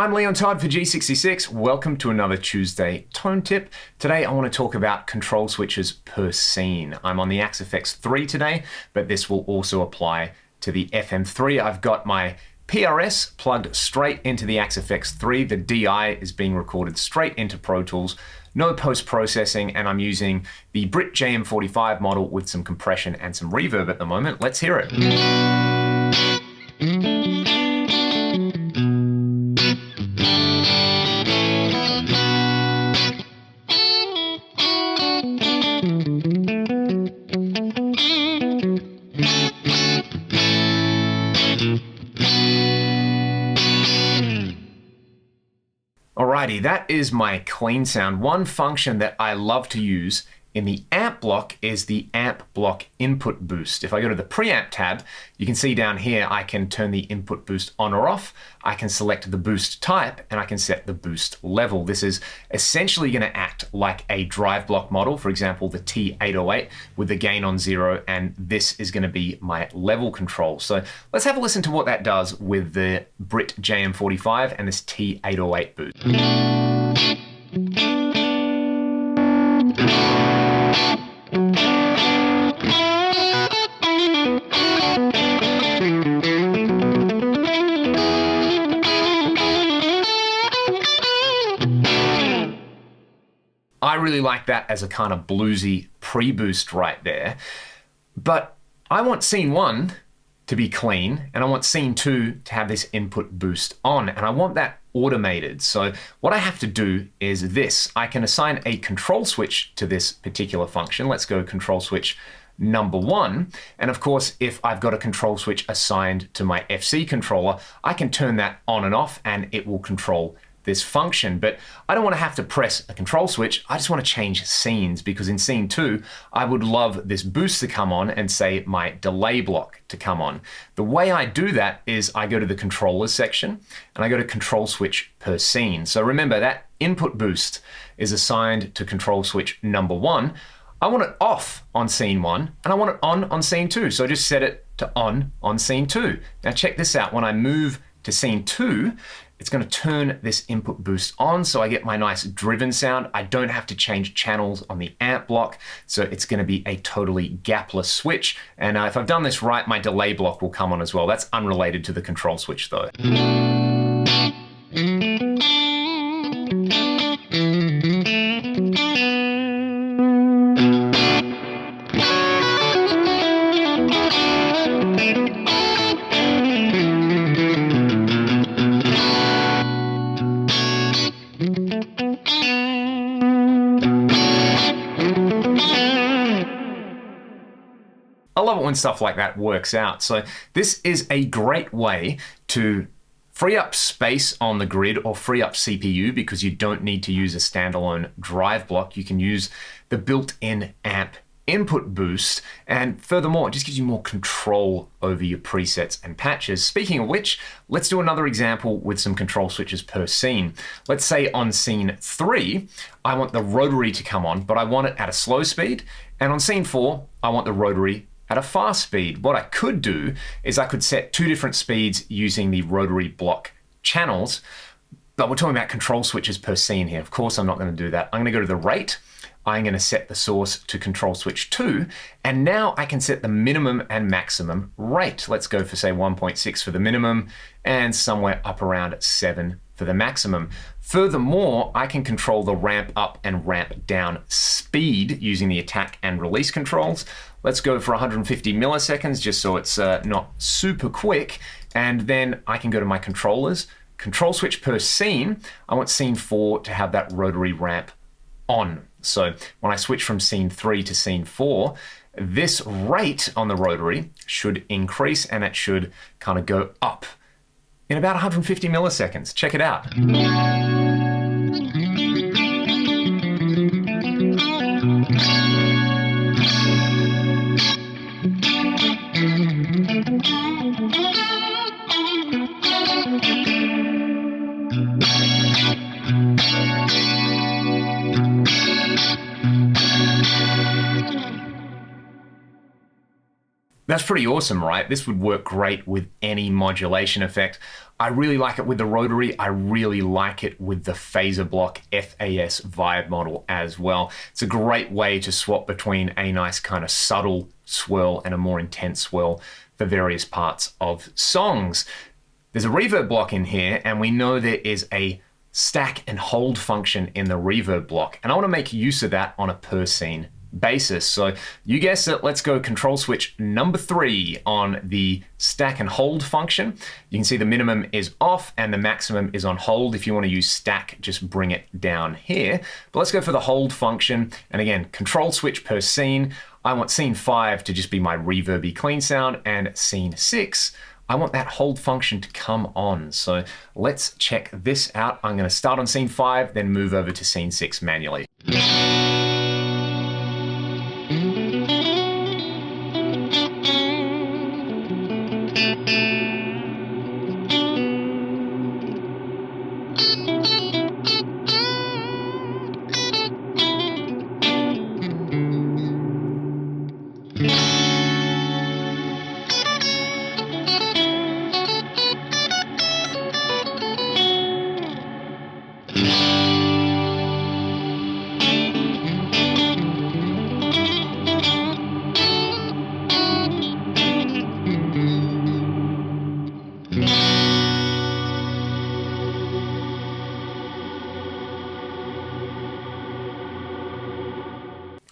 I'm Leon Todd for G66. Welcome to another Tuesday Tone Tip. Today I want to talk about control switches per scene. I'm on the AXFX 3 today, but this will also apply to the FM3. I've got my PRS plugged straight into the AXFX 3. The DI is being recorded straight into Pro Tools. No post-processing, and I'm using the Brit JM45 model with some compression and some reverb at the moment. Let's hear it. Alrighty, that is my clean sound. One function that I love to use in the amp block is the amp block input boost. If I go to the preamp tab, you can see down here I can turn the input boost on or off. I can select the boost type and I can set the boost level. This is essentially going to act like a drive block model, for example, the T808 with the gain on 0, and this is going to be my level control. So let's have a listen to what that does with the Brit JM45 and this T808 boost. I really like that as a kind of bluesy pre-boost right there. But I want scene 1 to be clean, and I want scene 2 to have this input boost on, and I want that automated. So what I have to do is this. I can assign a control switch to this particular function. Let's go control switch number 1. And of course, if I've got a control switch assigned to my FC controller, I can turn that on and off and it will control this function. But I don't want to have to press a control switch. I just want to change scenes, because in scene 2, I would love this boost to come on and say my delay block to come on. The way I do that is I go to the controllers section and I go to control switch per scene. So remember that input boost is assigned to control switch number 1. I want it off on scene 1 and I want it on scene 2. So just set it to on scene 2. Now check this out. When I move to scene 2, it's going to turn this input boost on, so I get my nice driven sound. I don't have to change channels on the amp block, so it's going to be a totally gapless switch. And if I've done this right, my delay block will come on as well. That's unrelated to the control switch though. I love it when stuff like that works out. So this is a great way to free up space on the grid or free up CPU, because you don't need to use a standalone drive block. You can use the built-in amp input boost, and furthermore, it just gives you more control over your presets and patches. Speaking of which, let's do another example with some control switches per scene. Let's say on scene 3, I want the rotary to come on, but I want it at a slow speed, and on scene 4, I want the rotary at a fast speed. What I could do is I could set 2 different speeds using the rotary block channels, but we're talking about control switches per scene here. Of course, I'm not going to do that. I'm going to go to the rate. I'm going to set the source to control switch 2, and now I can set the minimum and maximum rate. Let's go for say 1.6 for the minimum and somewhere up around 7 for the maximum. Furthermore, I can control the ramp up and ramp down speed using the attack and release controls. Let's go for 150 milliseconds just so it's not super quick, and then I can go to my controllers. Control switch per scene, I want scene 4 to have that rotary ramp on. So when I switch from scene 3 to scene 4, this rate on the rotary should increase, and it should kind of go up in about 150 milliseconds. Check it out. That's pretty awesome, right? This would work great with any modulation effect. I really like it with the rotary. I really like it with the phaser block FAS vibe model as well. It's a great way to swap between a nice kind of subtle swirl and a more intense swirl for various parts of songs. There's a reverb block in here, and we know there is a stack and hold function in the reverb block, and I want to make use of that on a per scene basis. So you guessed it, let's go control switch number 3 on the stack and hold function. You can see the minimum is off and the maximum is on hold. If you want to use stack, just bring it down here. But let's go for the hold function. And again, control switch per scene. I want scene 5 to just be my reverby clean sound, and scene 6, I want that hold function to come on. So let's check this out. I'm going to start on scene 5, then move over to scene 6 manually.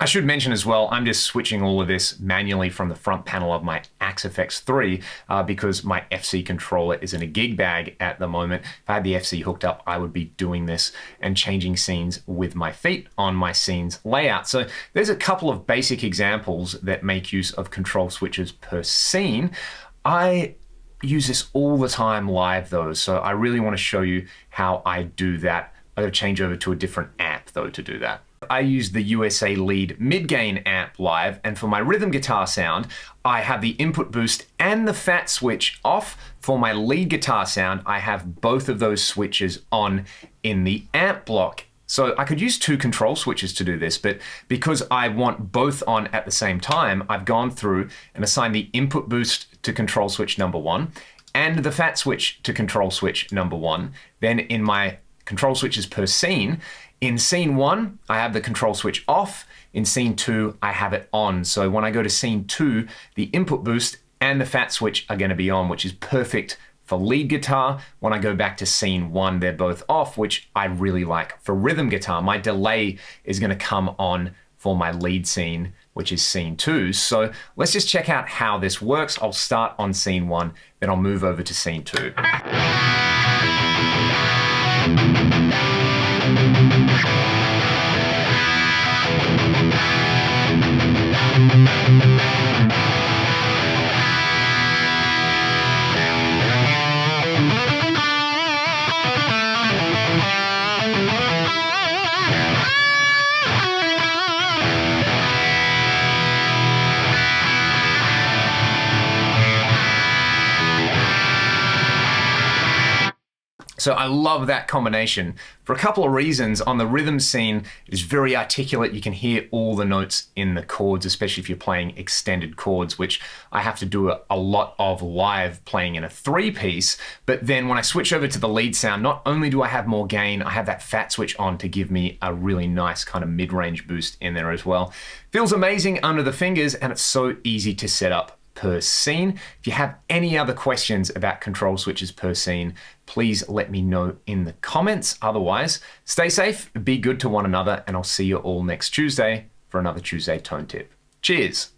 I should mention as well, I'm just switching all of this manually from the front panel of my Axe FX 3 because my FC controller is in a gig bag at the moment. If I had the FC hooked up, I would be doing this and changing scenes with my feet on my scenes layout. So there's a couple of basic examples that make use of control switches per scene. I use this all the time live though, so I really want to show you how I do that. I gotta change over to a different amp though to do that. I use the USA Lead mid-gain amp live, and for my rhythm guitar sound, I have the input boost and the fat switch off. For my lead guitar sound, I have both of those switches on in the amp block. So I could use 2 control switches to do this, but because I want both on at the same time, I've gone through and assigned the input boost to control switch number 1 and the fat switch to control switch number 1. Then in my control switches per scene, in scene 1, I have the control switch off. In scene 2, I have it on. So when I go to scene 2, the input boost and the fat switch are going to be on, which is perfect for lead guitar. When I go back to scene 1, they're both off, which I really like. For rhythm guitar, my delay is going to come on for my lead scene, which is scene 2. So let's just check out how this works. I'll start on scene 1, then I'll move over to scene 2. So I love that combination for a couple of reasons. On the rhythm scene, it is very articulate. You can hear all the notes in the chords, especially if you're playing extended chords, which I have to do a lot of live playing in a 3-piece. But then when I switch over to the lead sound, not only do I have more gain, I have that fat switch on to give me a really nice kind of mid-range boost in there as well. Feels amazing under the fingers, and it's so easy to set up per scene. If you have any other questions about control switches per scene, please let me know in the comments. Otherwise, stay safe, be good to one another, and I'll see you all next Tuesday for another Tuesday Tone Tip. Cheers.